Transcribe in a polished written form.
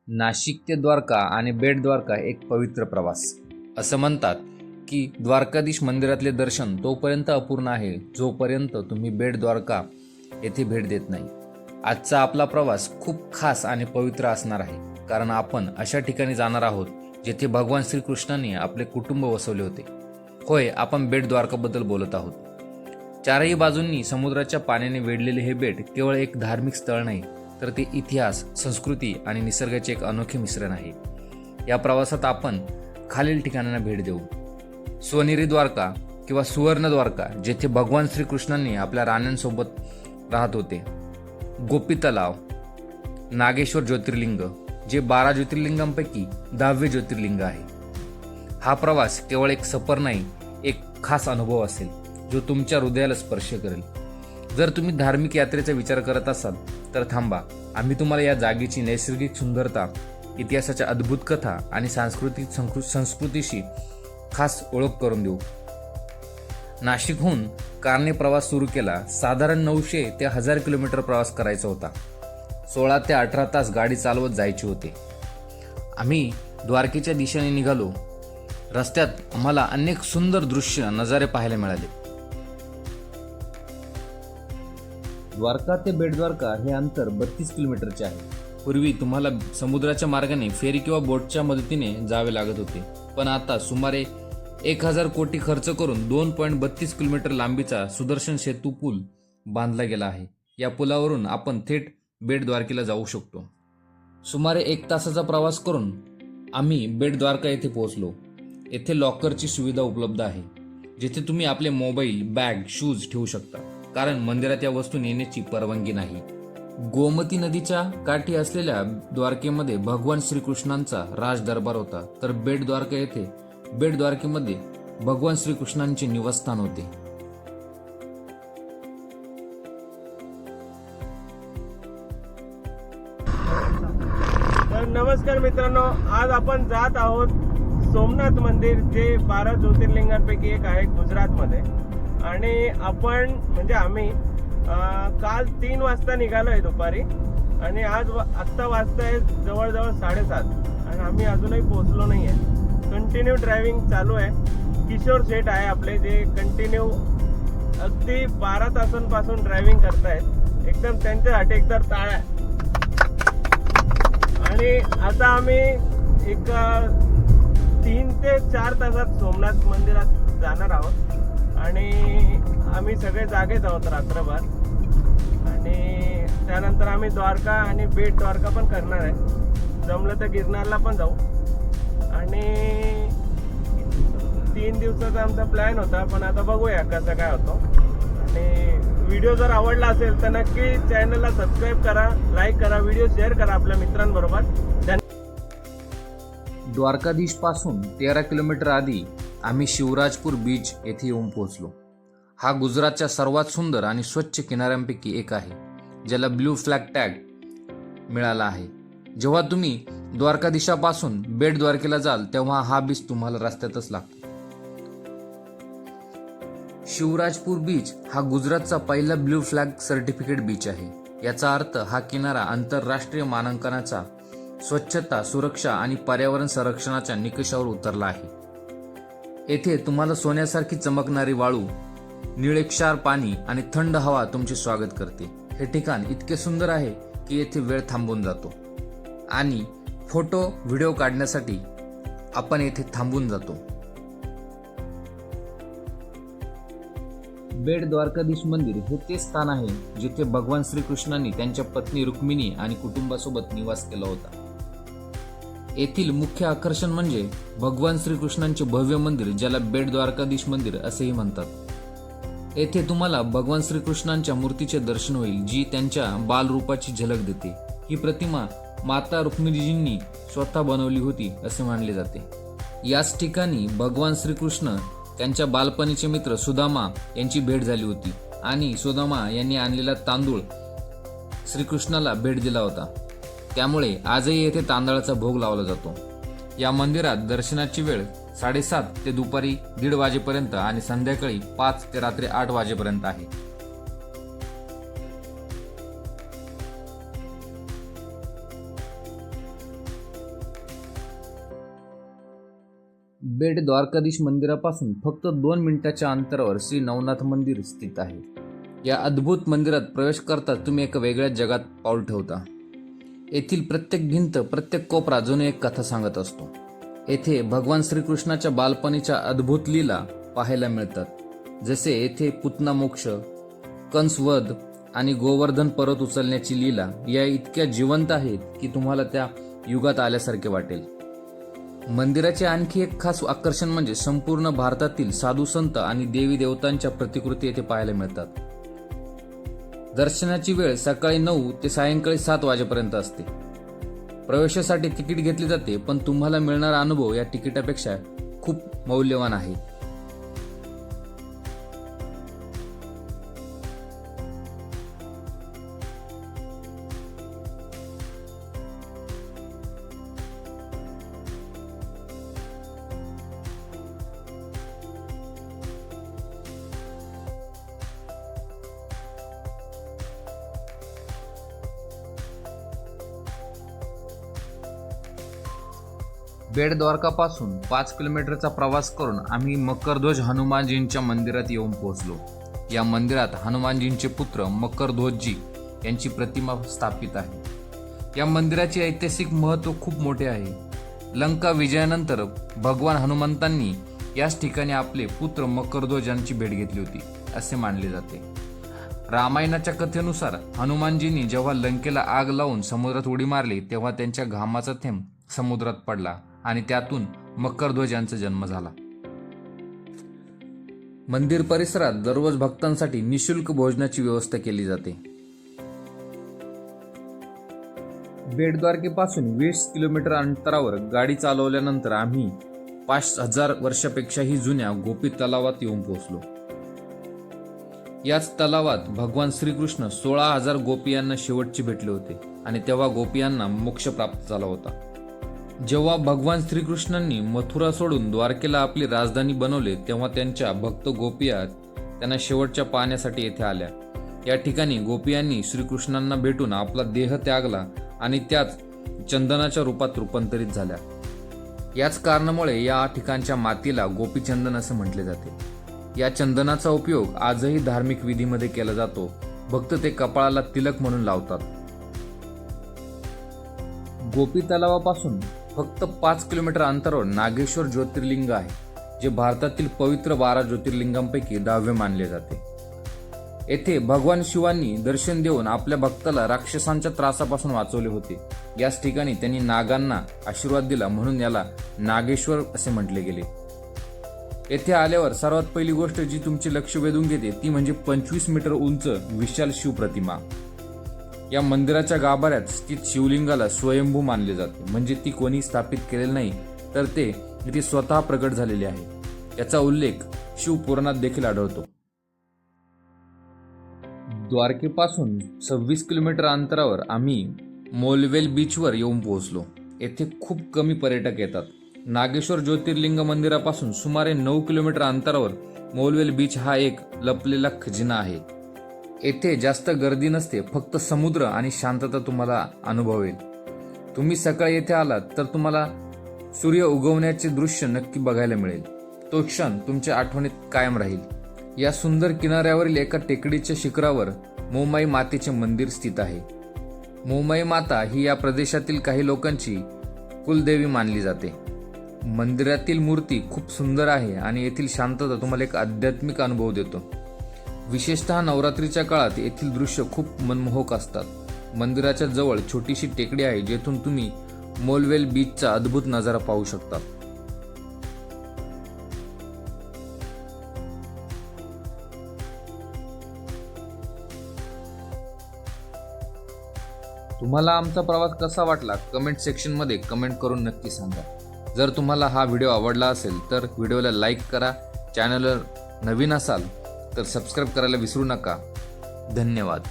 नाशिक ते द्वारका आणि बेट द्वारका एक पवित्र प्रवास. असं म्हणतात की द्वारकाधीश मंदिरातले दर्शन तोपर्यंत अपूर्ण आहे जोपर्यंत तुम्ही बेट द्वारका येथे भेट देत नाही. आजचा आपला प्रवास खूप खास आणि पवित्र असणार आहे, कारण आपण अशा ठिकाणी जाणार आहोत जेथे भगवान श्रीकृष्णांनी आपले कुटुंब वसवले होते. होय, आपण बेट द्वारकाबद्दल बोलत आहोत. चारही बाजूंनी समुद्राच्या पाण्याने वेढलेले हे बेट केवळ एक धार्मिक स्थळ नाही, तर ते इतिहास, संस्कृती आणि निसर्गाचे एक अनोखे मिश्रण आहे. या प्रवासात आपण खालील ठिकाणांना भेट देऊ. सोनेरी द्वारका किंवा सुवर्ण द्वारका, जेथे भगवान श्रीकृष्णांनी आपल्या राण्यांसोबत राहत होते. गोपी तलाव, नागेश्वर ज्योतिर्लिंग, जे 12 ज्योतिर्लिंगांपैकी 10वे ज्योतिर्लिंग आहे. हा प्रवास केवळ एक सफर नाही, एक खास अनुभव असेल जो तुमच्या हृदयाला स्पर्श करेल. जर तुम्ही धार्मिक यात्रेचा विचार करत असाल तर थांबा, आम्ही तुम्हाला या जागेची नैसर्गिक सुंदरता, इतिहासाच्या अद्भुत कथा आणि सांस्कृतिक संस्कृतीशी खास ओळख करून देऊ. नाशिकहून कारने प्रवास सुरू केला. साधारण 900 ते 1000 किलोमीटर प्रवास करायचा होता. 16 ते 18 तास गाडी चालवत जायची होते. आम्ही द्वारकेच्या दिशेने निघालो. रस्त्यात आम्हाला अनेक सुंदर दृश्य, नजारे पाहायला मिळाले. द्वारका ते बेट द्वारका हे अंतर 32 किलोमीटरचे आहे. पूर्वी तुम्हाला समुद्राच्या मार्गाने फेरी किंवा बोटच्या मदतीने जावे लागत होते, पण आता सुमारे 1000 कोटी खर्च करून 2.32 किलोमीटर लांबीचा सुदर्शन सेतू पूल बांधला गेला आहे. या पुलावरून आपण थेट बेट द्वारकेला जाऊ शकतो. सुमारे 1 तासाचा प्रवास करून आम्ही बेट द्वारका येथे पोहोचलो. येथे लॉकरची सुविधा उपलब्ध आहे, जिथे तुम्ही आपले मोबाईल, बॅग, शूज ठेवू शकता, कारण मंदिरात या वस्तू नेण्याची परवानगी नाही. गोमती नदीच्या काठी असलेल्या द्वारकेमध्ये भगवान श्रीकृष्णांचा राज दरबार होता, तर बेट द्वारका येथे बेट द्वारकेमध्ये भगवान श्रीकृष्णांचे निवासस्थान होते. तर नमस्कार मित्रांनो, आज आपण जात आहोत सोमनाथ मंदिर, जे 12 ज्योतिर्लिंगांपैकी एक आहे गुजरातमध्ये. आणि आपण म्हणजे आम्ही काल 3 वाजता निघालो आहे दुपारी, आणि आज आत्ता वाजताय जवळजवळ 7:30, आणि आम्ही अजूनही पोहोचलो नाही आहे. कंटिन्यू ड्रायव्हिंग चालू आहे. किशोर शेठ आहे आपले, जे कंटिन्यू अगदी 12 तासांपासून ड्रायव्हिंग करतायत. एकदम त्यांच्यासाठी एकदम टाळ्या. आणि आता आम्ही एक 3 ते 4 तासात सोमनाथ मंदिरात जाणार आहोत, आणि आम्ही सगळे जागेच आहोत रात्रभर. आणि त्यानंतर आम्ही द्वारका आणि बेट द्वारका पण करणार आहे. जमलं तर गिरनारला पण जाऊ. आणि 3 दिवसाचा आमचा प्लॅन होता, पण आता बघूया कसं काय होतो. आणि व्हिडिओ जर आवडला असेल तर नक्की चॅनलला सबस्क्राईब करा, लाईक करा, व्हिडिओ शेअर करा आपल्या मित्रांबरोबर. द्वारकाधीश पासून 13 किलोमीटर आधी आम्ही शिवराजपूर बीच येथे येऊन पोहोचलो. हा गुजरातच्या सर्वात सुंदर आणि स्वच्छ किनाऱ्यांपैकी एक आहे, ज्याला ब्लू फ्लॅग टॅग मिळाला आहे. जेव्हा तुम्ही द्वारकाधीशापासून बेट द्वारकेला जाल तेव्हा हा बीच तुम्हाला रस्त्यातच लागतो. शिवराजपूर बीच हा गुजरातचा पहिला ब्लू फ्लॅग सर्टिफिकेट बीच आहे. याचा अर्थ हा किनारा आंतरराष्ट्रीय मानांकनाचा स्वच्छता, सुरक्षा आणि पर्यावरण संरक्षणाच्या निकषावर उतरला आहे. येथे तुम्हाला सोन्यासारखी चमकणारी वाळू, निळेक्षार पाणी आणि थंड हवा तुमचे स्वागत करते. हे ठिकाण इतके सुंदर आहे की येथे वेळ थांबून जातो, आणि फोटो, व्हिडिओ काढण्यासाठी आपण येथे थांबून जातो. बेट द्वारकाधीश मंदिर हे ते स्थान आहे जिथे भगवान श्रीकृष्णांनी त्यांच्या पत्नी रुक्मिणी आणि कुटुंबासोबत निवास केला होता. येथील मुख्य आकर्षण म्हणजे भगवान श्रीकृष्णांचे भव्य मंदिर, ज्याला बेट द्वारकाधीश मंदिर असेही म्हणतात. येथे तुम्हाला भगवान श्रीकृष्णांच्या मूर्तीचे दर्शन होईल, जी त्यांच्या बालरूपाची झलक देते. ही प्रतिमा माता रुक्मिणीजींनी स्वतः बनवली होती असे मानले जाते. याच ठिकाणी भगवान श्रीकृष्ण त्यांच्या बालपणीचे मित्र सुदामा यांची भेट झाली होती, आणि सुदामा यांनी आणलेला तांदूळ श्रीकृष्णाला भेट दिला होता. त्यामुळे आजही येथे तांदळाचा भोग लावला जातो. या मंदिरात दर्शनाची वेळ 7:30 ते दुपारी 1:30 वाजेपर्यंत आणि संध्याकाळी 5 ते रात्री 8 वाजेपर्यंत आहे. बेट द्वारकाधीश मंदिरापासून फक्त 2 मिनिटाच्या अंतरावर श्री नवनाथ मंदिर स्थित आहे. या अद्भुत मंदिरात प्रवेश करताच तुम्ही एका वेगळ्या जगात पाऊल ठेवता. येथील प्रत्येक भिंत, प्रत्येक कोपरा जणू एक कथा सांगत असतो. येथे भगवान श्रीकृष्णाच्या बालपणीच्या अद्भुत लीला पाहायला मिळतात. जसे येथे पुतना मोक्ष, कंसवध आणि गोवर्धन पर्वत उचलण्याची लीला या इतक्या जिवंत आहेत की तुम्हाला त्या युगात आल्यासारखे वाटेल. मंदिराचे आणखी एक खास आकर्षण म्हणजे संपूर्ण भारतातील साधू संत आणि देवी देवतांच्या प्रतिकृती येथे पाहायला मिळतात. दर्शनाची वेळ सकाळी 9 ते सायंकाळी 7 वाजेपर्यंत असते. प्रवेशासाठी तिकीट घेतले जाते, पण तुम्हाला मिळणारा अनुभव या तिकिटापेक्षा खूप मौल्यवान आहे. बेट द्वारकापासून 5 किलोमीटरचा प्रवास करून आम्ही मकरध्वज हनुमानजींच्या मंदिरात येऊन पोहोचलो. या मंदिरात हनुमानजींचे पुत्र मकरध्वजजी यांची प्रतिमा स्थापित आहे. या मंदिराचे ऐतिहासिक महत्त्व खूप मोठे आहे. लंका विजयानंतर भगवान हनुमंतांनी याच ठिकाणी आपले पुत्र मकरध्वज यांची भेट घेतली होती असे मानले जाते. रामायणाच्या कथेनुसार हनुमानजींनी जेव्हा लंकेला आग लावून समुद्रात उडी मारली तेव्हा त्यांच्या घामाचा थेंब समुद्रात पडला आणि त्यातून मकरध्वज यांचा जन्म झाला. मंदिर परिसरात दररोज भक्तांसाठी निशुल्क भोजनाची व्यवस्था केली जाते. बेटद्वारकेपासून 20 किलोमीटर अंतरावर गाडी चालवल्यानंतर आम्ही 5000 वर्षापेक्षाही जुन्या गोपी तलावात येऊन पोहोचलो. याच तलावात भगवान श्रीकृष्ण 16,000 गोपियांना शेवटचे भेटले होते आणि तेव्हा गोपियांना मोक्ष प्राप्त झाला होता. जेव्हा भगवान श्रीकृष्णांनी मथुरा सोडून द्वारकेला आपली राजधानी बनवले तेव्हा त्यांच्या भक्त गोपिया त्यांना शेवटच्या पाहण्यासाठी येथे आल्या. या ठिकाणी गोपियांनी श्रीकृष्णांना भेटून आपला देह त्यागला आणि त्याच चंदनाच्या रूपात रूपांतरित झाल्या. याच कारणामुळे या ठिकाणच्या मातीला गोपीचंदन असे म्हटले जाते. या चंदनाचा उपयोग आजही धार्मिक विधीमध्ये केला जातो. भक्त ते कपाळाला तिलक म्हणून लावतात. गोपी तलावापासून फक्त 5 किलोमीटर अंतरावर नागेश्वर ज्योतिर्लिंग आहे, जे भारतातील पवित्र 12 ज्योतिर्लिंगांपैकी 10वे मानले जाते. येथे भगवान शिवांनी दर्शन देऊन आपल्या भक्ताला राक्षसांच्या त्रासापासून वाचवले होते. याच ठिकाणी त्यांनी नागांना आशीर्वाद दिला म्हणून याला नागेश्वर असे म्हटले गेले. येथे आल्यावर सर्वात पहिली गोष्ट जी तुमचे लक्ष वेधून घेते ती म्हणजे 25 मीटर उंच विशाल शिवप्रतिमा. या मंदिराच्या गाभाऱ्यात स्थित शिवलिंगाला स्वयंभू मानले जाते, म्हणजे ती कोणी स्थापित केलेले नाही तर ते स्वतः प्रगट झालेले आहे. याचा उल्लेख शिवपुराणात देखील आढळतो. द्वारकेपासून 26 किलोमीटर अंतरावर आम्ही मोलवेल बीचवर येऊन पोहोचलो. येथे खूप कमी पर्यटक येतात. नागेश्वर ज्योतिर्लिंग मंदिरापासून सुमारे 9 किलोमीटर अंतरावर मोलवेल बीच हा एक लपलेला खजिना आहे. येथे जास्त गर्दी नसते, फक्त समुद्र आणि शांतता तुम्हाला अनुभवेल. तुम्ही सकाळी येथे आलात तर तुम्हाला सूर्य उगवण्याचे दृश्य नक्की बघायला मिळेल. तो क्षण तुमच्या आठवणीत कायम राहील. या सुंदर किनाऱ्यावरील एका टेकडीच्या शिखरावर मोमाई मातेचे मंदिर स्थित आहे. मोमाई माता ही या प्रदेशातील काही लोकांची कुलदेवी मानली जाते. मंदिरातील मूर्ती खूप सुंदर आहे आणि येथील शांतता तुम्हाला एक आध्यात्मिक अनुभव देतो. विशेषतः नवरात्रीच्या काळात येथील दृश्य खूप मनमोहक असतात. मंदिराच्या जवळ छोटीशी टेकडी आहे जेथून तुम्ही मोलवेल बीचचा अद्भुत नजारा पाहू शकता. तुम्हाला आमचा प्रवास कसा वाटला कमेंट सेक्शनमध्ये कमेंट करून नक्की सांगा. जर तुम्हाला हा व्हिडिओ आवडला असेल तर व्हिडिओला लाईक करा. चॅनलवर नवीन असाल तर सबस्क्राईब करायला विसरू नका. धन्यवाद.